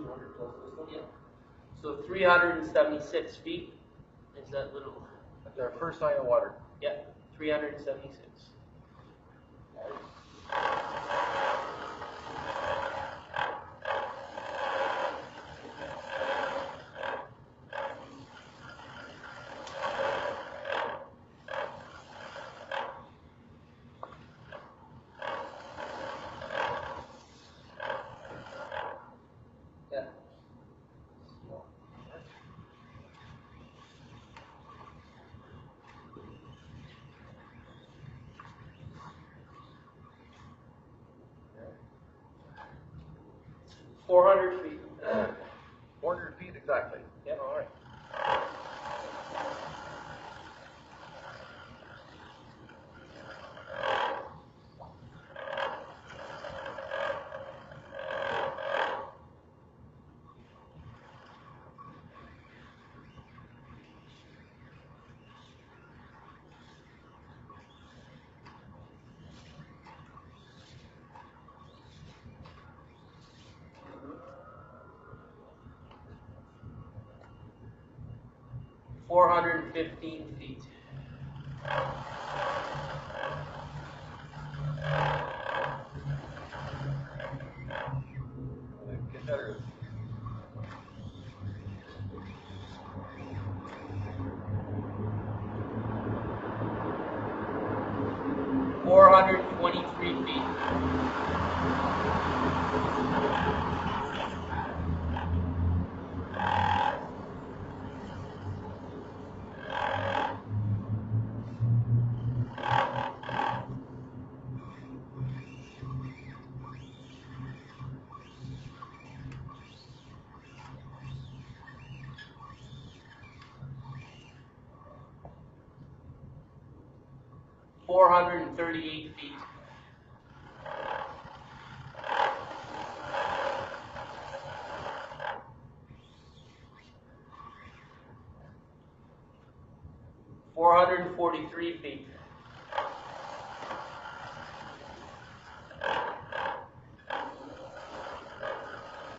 200 plus this one? Yeah. So 376 feet is that little. That's our first sign of water. Yeah, 376. Yeah. 400 feet. 400 feet exactly. Yep. All right. $415 feet. Get that or $423 feet. $438 feet. $443 feet.